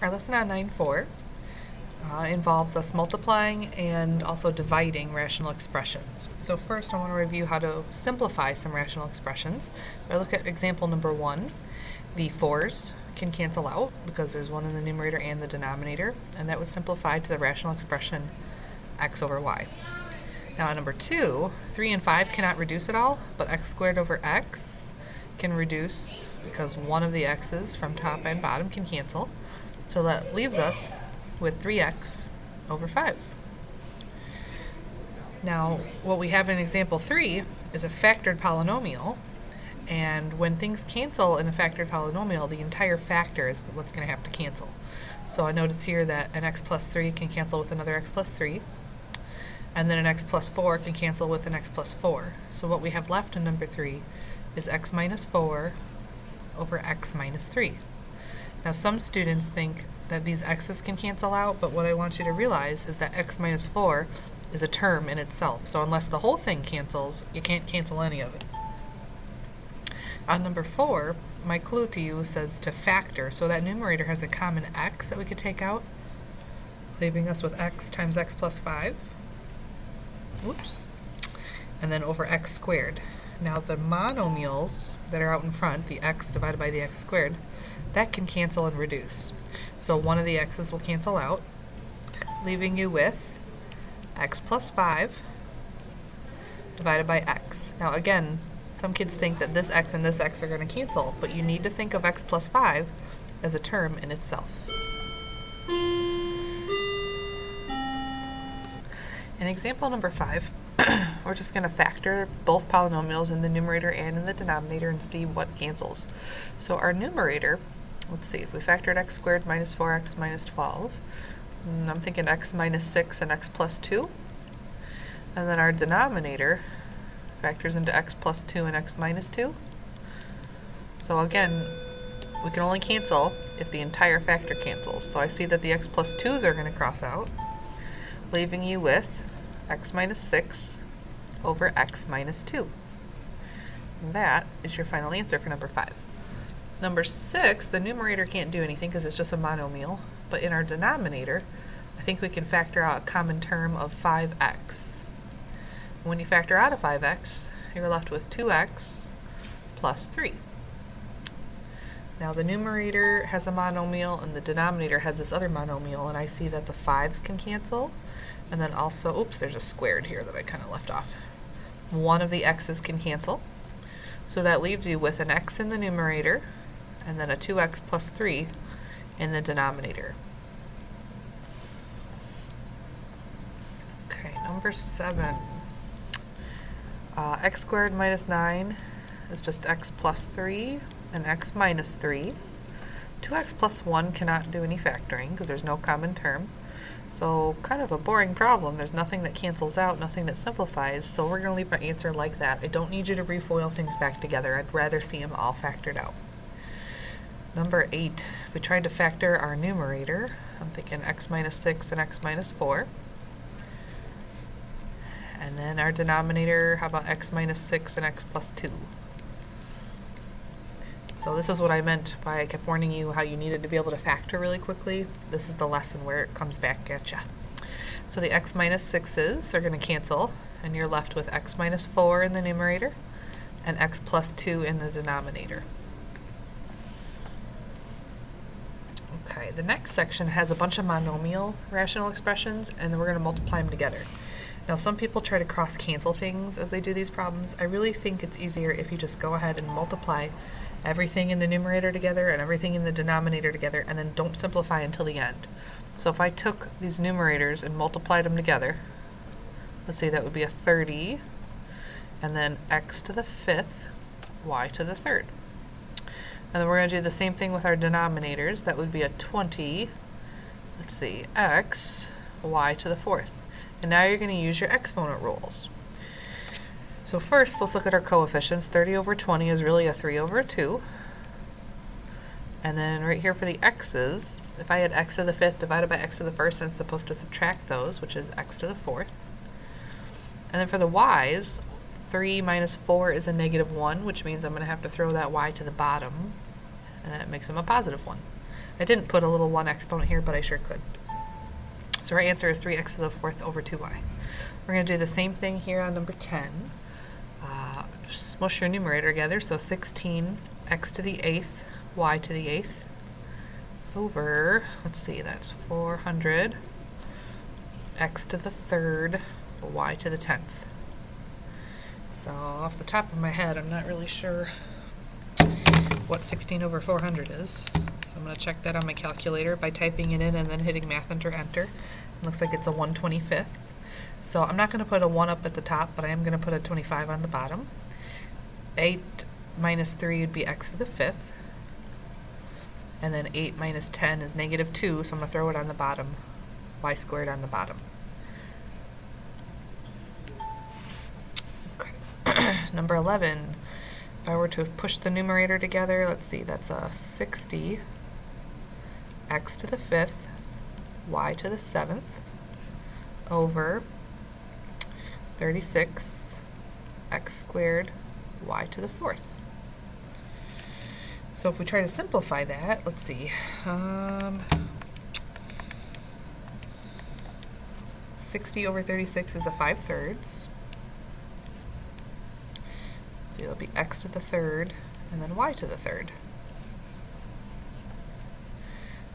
Our lesson on 9.4 involves us multiplying and also dividing rational expressions. So first I want to review how to simplify some rational expressions. If I look at example number 1, the 4's can cancel out because there's one in the numerator and the denominator, and that would simplify to the rational expression x over y. Now at number 2, 3 and 5 cannot reduce at all, but x squared over x can reduce because one of the x's from top and bottom can cancel. So that leaves us with 3x over 5. Now, what we have in example 3 is a factored polynomial, and when things cancel in a factored polynomial, the entire factor is what's going to have to cancel. So I notice here that an x plus 3 can cancel with another x plus 3, and then an x plus 4 can cancel with an x plus 4. So what we have left in number 3 is x minus 4 over x minus 3. Now some students think that these x's can cancel out, but what I want you to realize is that x minus 4 is a term in itself. So unless the whole thing cancels, you can't cancel any of it. On number 4, my clue to you says to factor, so that numerator has a common x that we could take out, leaving us with x times x plus 5. Oops. And then over x squared. Now the monomials that are out in front, the x divided by the x squared, that can cancel and reduce. So one of the x's will cancel out, leaving you with x plus 5 divided by x. Now again, some kids think that this x and this x are going to cancel, but you need to think of x plus 5 as a term in itself. In example number 5, we're just going to factor both polynomials in the numerator and in the denominator and see what cancels. So our numerator, let's see, if we factored x squared minus 4x minus 12, I'm thinking x minus 6 and x plus 2. And then our denominator factors into x plus 2 and x minus 2. So again, we can only cancel if the entire factor cancels. So I see that the x plus 2's are going to cross out, leaving you with x minus 6 over x minus 2. And that is your final answer for number 5. Number 6, the numerator can't do anything because it's just a monomial, but in our denominator, I think we can factor out a common term of 5x. When you factor out a 5x, you're left with 2x plus 3. Now the numerator has a monomial and the denominator has this other monomial, and I see that the 5's can cancel, and then also, oops, there's a squared here that I kind of left off. One of the x's can cancel, so that leaves you with an x in the numerator and then a 2x plus 3 in the denominator. Okay, number 7. X squared minus 9 is just x plus 3 and x minus 3. 2x plus 1 cannot do any factoring because there's no common term. So kind of a boring problem. There's nothing that cancels out, nothing that simplifies, so we're going to leave our answer like that. I don't need you to refoil things back together. I'd rather see them all factored out. Number 8, if we tried to factor our numerator, I'm thinking x minus 6 and x minus 4. And then our denominator, how about x minus 6 and x plus 2? So this is what I meant by I kept warning you how you needed to be able to factor really quickly. This is the lesson where it comes back at you. So the x minus 6's are going to cancel, and you're left with x minus 4 in the numerator and x plus 2 in the denominator. Okay, the next section has a bunch of monomial rational expressions, and then we're going to multiply them together. Now some people try to cross-cancel things as they do these problems. I really think it's easier if you just go ahead and multiply everything in the numerator together and everything in the denominator together, and then don't simplify until the end. So if I took these numerators and multiplied them together, let's see, that would be a 30, and then x to the 5th, y to the 3rd. And then we're going to do the same thing with our denominators. That would be a 20, let's see, x, y to the 4th. And now you're going to use your exponent rules. So first, let's look at our coefficients. 30 over 20 is really a 3 over 2. And then right here for the x's, if I had x to the 5th divided by x to the 1st, then it's supposed to subtract those, which is x to the 4th. And then for the y's, 3 minus 4 is a negative 1, which means I'm going to have to throw that y to the bottom, and that makes them a positive 1. I didn't put a little 1 exponent here, but I sure could. So our answer is 3x to the 4th over 2y. We're going to do the same thing here on number 10. Smush your numerator together, so 16 x to the 8th, y to the 8th, over, let's see, that's 400 x to the 3rd, y to the 10th. So off the top of my head, I'm not really sure what 16 over 400 is. So I'm going to check that on my calculator by typing it in and then hitting math enter. It looks like it's a 1/25. So I'm not going to put a 1 up at the top, but I am going to put a 25 on the bottom. 8 minus 3 would be x to the 5th. And then 8 minus 10 is -2, so I'm going to throw it on the bottom. Y squared on the bottom. Okay. Number 11. If I were to push the numerator together, let's see, that's a 60 x to the 5th, y to the 7th, over 36 x squared, y to the 4th. So if we try to simplify that, let's see. 60 over 36 is a 5/3. So it'll be x to the 3rd and then y to the 3rd.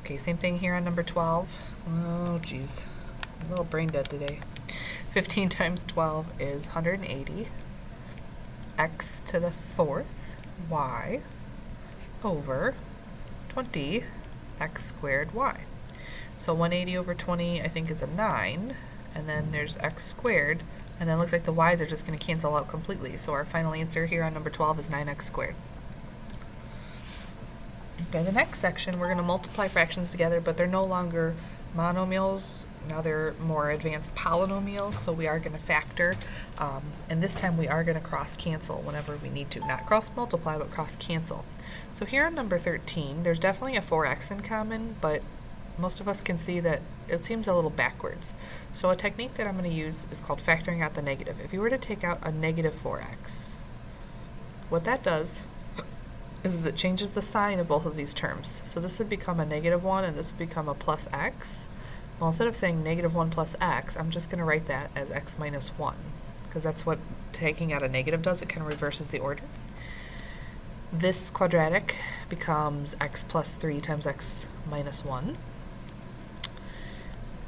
Okay, same thing here on number 12. Oh geez, I'm a little brain dead today. 15 times 12 is 180. X to the 4th, y, over 20 x squared y. So 180 over 20 I think is a 9, and then there's x squared, and then it looks like the y's are just going to cancel out completely. So our final answer here on number 12 is 9x squared. Okay, the next section we're going to multiply fractions together, but they're no longer monomials. Now they're more advanced polynomials, so we are going to factor, and this time we are going to cross cancel whenever we need to. Not cross multiply, but cross cancel. So here on number 13, there's definitely a 4x in common, but most of us can see that it seems a little backwards. So a technique that I'm going to use is called factoring out the negative. If you were to take out a negative 4x, what that does is it changes the sign of both of these terms. So this would become a -1 and this would become a plus x. Well, instead of saying -1 plus x, I'm just going to write that as x minus 1, because that's what taking out a negative does. It kind of reverses the order. This quadratic becomes x plus 3 times x minus 1.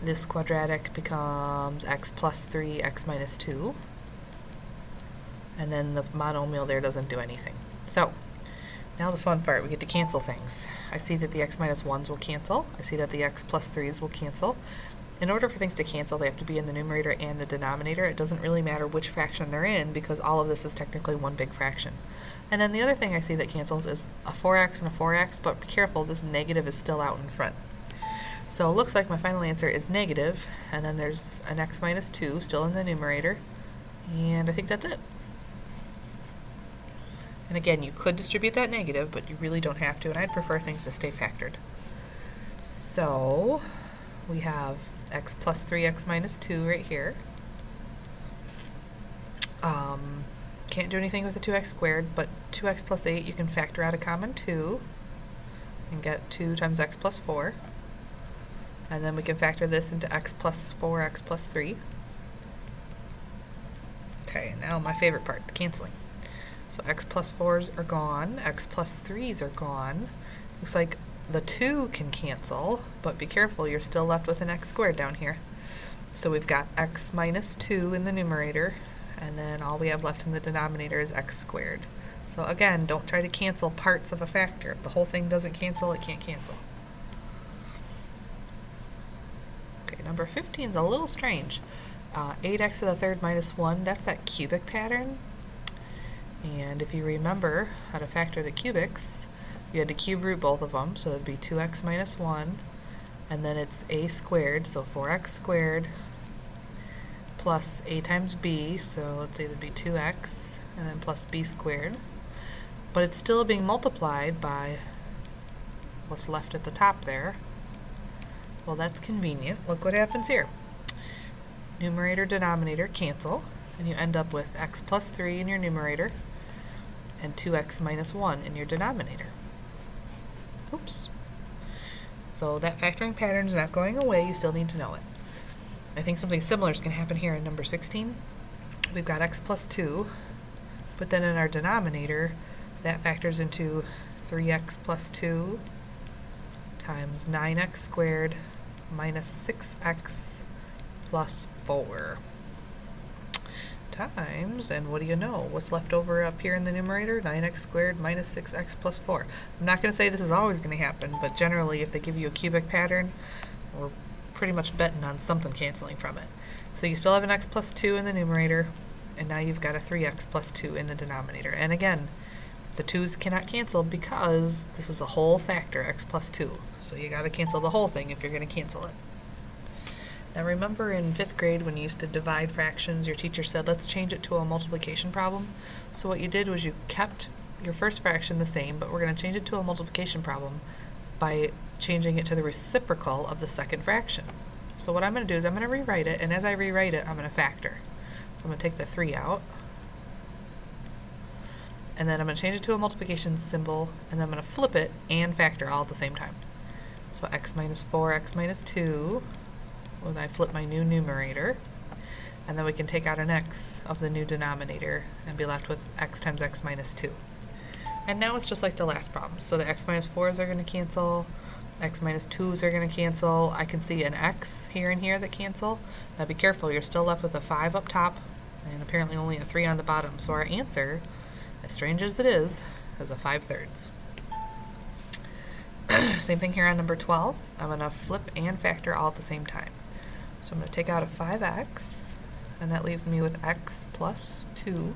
This quadratic becomes x plus 3, x minus 2. And then the monomial there doesn't do anything. So, now the fun part, we get to cancel things. I see that the x minus 1s will cancel. I see that the x plus 3s will cancel. In order for things to cancel, they have to be in the numerator and the denominator. It doesn't really matter which fraction they're in, because all of this is technically one big fraction. And then the other thing I see that cancels is a 4x and a 4x, but be careful, this negative is still out in front. So it looks like my final answer is negative, and then there's an x minus 2 still in the numerator, and I think that's it. And again, you could distribute that negative, but you really don't have to, and I'd prefer things to stay factored. So we have x plus 3x minus 2 right here. Can't do anything with the 2x squared, but 2x plus 8 you can factor out a common 2 and get 2 times x plus 4. And then we can factor this into x plus 4, x plus 3. Okay, now my favorite part, the canceling. So x plus 4s are gone, x plus 3s are gone. Looks like the 2 can cancel, but be careful, you're still left with an x squared down here. So we've got x minus 2 in the numerator, and then all we have left in the denominator is x squared. So again, don't try to cancel parts of a factor. If the whole thing doesn't cancel, it can't cancel. Okay, number 15 is a little strange. 8x to the 3rd minus 1, that's that cubic pattern. And if you remember how to factor the cubics, you had to cube root both of them, so it would be 2x minus 1, and then it's a squared, so 4x squared, plus a times b, so let's say it would be 2x, and then plus b squared. But it's still being multiplied by what's left at the top there. Well, that's convenient. Look what happens here. Numerator, denominator cancel, and you end up with x plus 3 in your numerator and 2x minus 1 in your denominator. Oops. So that factoring pattern is not going away, you still need to know it. I think something similar is going to happen here in number 16. We've got x plus 2, but then in our denominator, that factors into 3x plus 2 times 9x squared minus 6x plus 4 times, and what do you know? What's left over up here in the numerator? 9x squared minus 6x plus 4. I'm not going to say this is always going to happen, but generally if they give you a cubic pattern, we're pretty much betting on something canceling from it. So you still have an x plus 2 in the numerator, and now you've got a 3x plus 2 in the denominator. And again, the 2's cannot cancel because this is a whole factor, x plus 2. So you got to cancel the whole thing if you're going to cancel it. Now remember in 5th grade when you used to divide fractions, your teacher said, let's change it to a multiplication problem. So what you did was you kept your first fraction the same, but we're going to change it to a multiplication problem by changing it to the reciprocal of the second fraction. So what I'm going to do is I'm going to rewrite it, and as I rewrite it, I'm going to factor. So I'm going to take the 3 out, and then I'm going to change it to a multiplication symbol, and then I'm going to flip it and factor all at the same time. So x minus 4, x minus 2, when I flip my new numerator, and then we can take out an x of the new denominator and be left with x times x minus 2. And now it's just like the last problem. So the x minus 4's are going to cancel, x minus 2's are going to cancel. I can see an x here and here that cancel. Now be careful, you're still left with a 5 up top and apparently only a 3 on the bottom. So our answer, as strange as it is a 5/3. Same thing here on number 12. I'm going to flip and factor all at the same time. So I'm going to take out a 5x, and that leaves me with x plus 2. And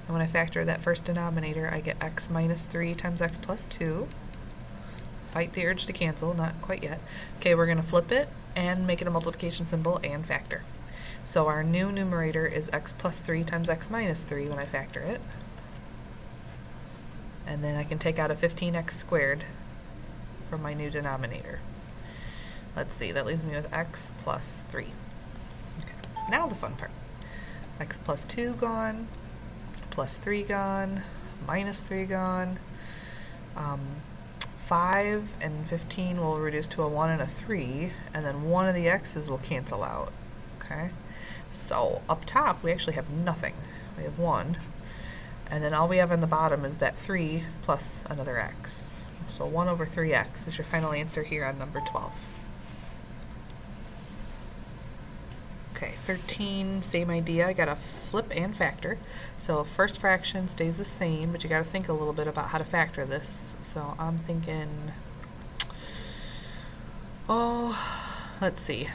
when I factor that first denominator, I get x minus 3 times x plus 2. Fight the urge to cancel, not quite yet. Okay, we're going to flip it and make it a multiplication symbol and factor. So our new numerator is x plus 3 times x minus 3 when I factor it. And then I can take out a 15x squared from my new denominator. Let's see, that leaves me with x plus 3. Okay, now the fun part. X plus 2 gone, plus 3 gone, minus 3 gone. 5 and 15 will reduce to a 1 and a 3, and then one of the x's will cancel out. Okay, so up top we actually have nothing. We have 1, and then all we have on the bottom is that 3 plus another x. So 1 over 3x is your final answer here on number 12. Okay, 13, same idea. I gotta flip and factor. So first fraction stays the same, but you gotta think a little bit about how to factor this. So I'm thinking, oh, let's see.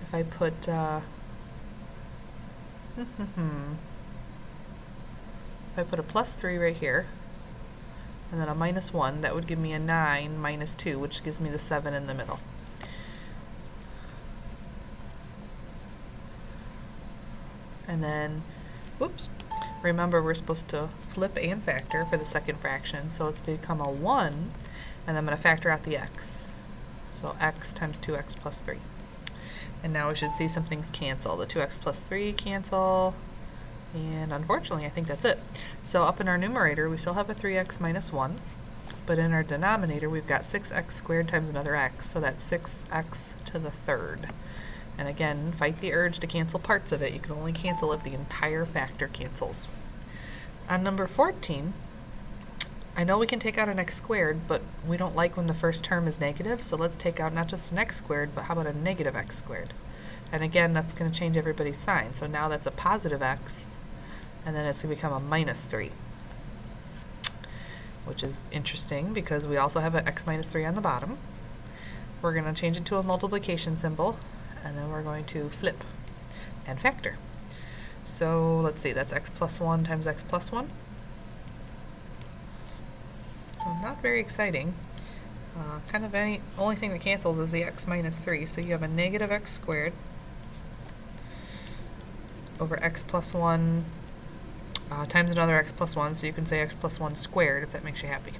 If I put, if I put a plus 3 right here, and then a minus 1, that would give me a 9 minus 2, which gives me the 7 in the middle. And then, whoops, remember we're supposed to flip and factor for the second fraction, so it's become a 1, and I'm going to factor out the x. So x times 2x plus 3. And now we should see some things cancel. The 2x plus 3 cancel, and unfortunately I think that's it. So up in our numerator we still have a 3x minus 1, but in our denominator we've got 6x squared times another x, so that's 6x to the third. And again, fight the urge to cancel parts of it. You can only cancel if the entire factor cancels. On number 14, I know we can take out an x squared, but we don't like when the first term is negative, so let's take out not just an x squared, but how about a negative x squared? And again, that's going to change everybody's sign. So now that's a positive x, and then it's going to become a minus 3, which is interesting because we also have an x minus 3 on the bottom. We're going to change it to a multiplication symbol, and then we're going to flip and factor. So let's see, that's x plus 1 times x plus 1. So not very exciting. Kind of only thing that cancels is the x minus 3. So you have a negative x squared over x plus 1 times another x plus 1. So you can say x plus 1 squared if that makes you happy.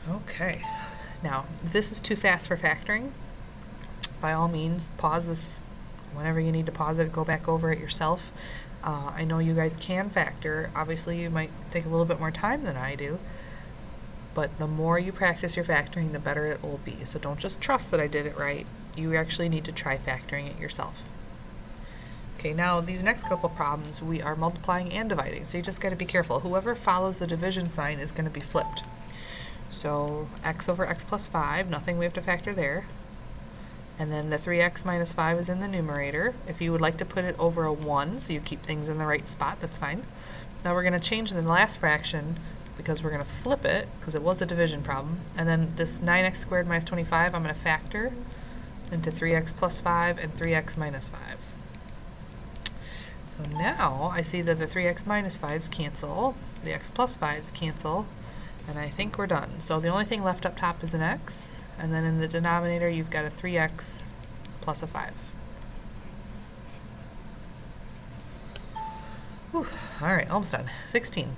Okay. Now, if this is too fast for factoring, by all means, pause this whenever you need to pause it, go back over it yourself. I know you guys can factor. Obviously, you might take a little bit more time than I do, but the more you practice your factoring, the better it will be. So don't just trust that I did it right. You actually need to try factoring it yourself. Okay, now these next couple problems, we are multiplying and dividing, so you just got to be careful. Whoever follows the division sign is going to be flipped. So x over x plus 5, nothing we have to factor there. And then the 3x minus 5 is in the numerator. If you would like to put it over a 1, so you keep things in the right spot, that's fine. Now we're going to change the last fraction because we're going to flip it, because it was a division problem. And then this 9x squared minus 25, I'm going to factor into 3x plus 5 and 3x minus 5. So now I see that the 3x minus 5s cancel, the x plus 5s cancel, and I think we're done. So the only thing left up top is an x, and then in the denominator you've got a 3x plus a 5. Whew. All right, almost done. 16.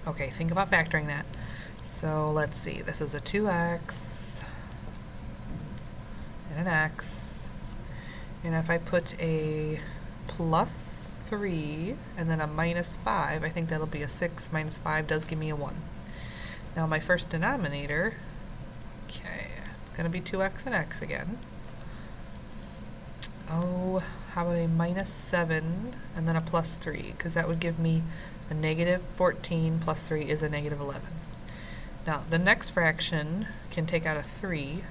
Okay, think about factoring that. So let's see, this is a 2x and an x, and if I put a plus 3 and then a minus 5, I think that'll be a 6 minus 5 does give me a 1. Now my first denominator, okay, it's going to be 2x and x again. Oh, how about a minus 7 and then a plus 3, because that would give me a negative 14 plus 3 is a negative 11. Now the next fraction can take out a 3,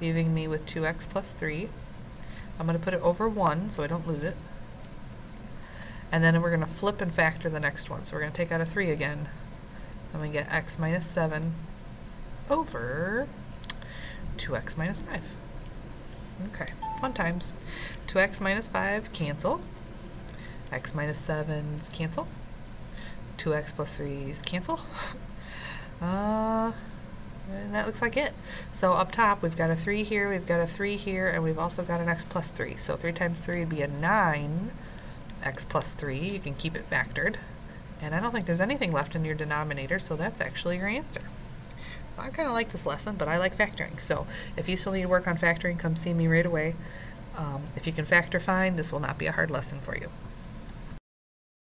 leaving me with 2x plus 3. I'm going to put it over 1 so I don't lose it. And then we're going to flip and factor the next one. So we're going to take out a 3 again. And we get x minus 7 over 2x minus 5. Okay, fun times. 2x minus 5 cancel. X minus 7s cancel. 2x plus 3s cancel. And that looks like it. So up top we've got a 3 here, we've got a 3 here, and we've also got an x plus 3. So 3 times 3 would be a 9 x plus 3. You can keep it factored. And I don't think there's anything left in your denominator, so that's actually your answer. I kind of like this lesson, but I like factoring. So if you still need to work on factoring, come see me right away. If you can factor fine, this will not be a hard lesson for you.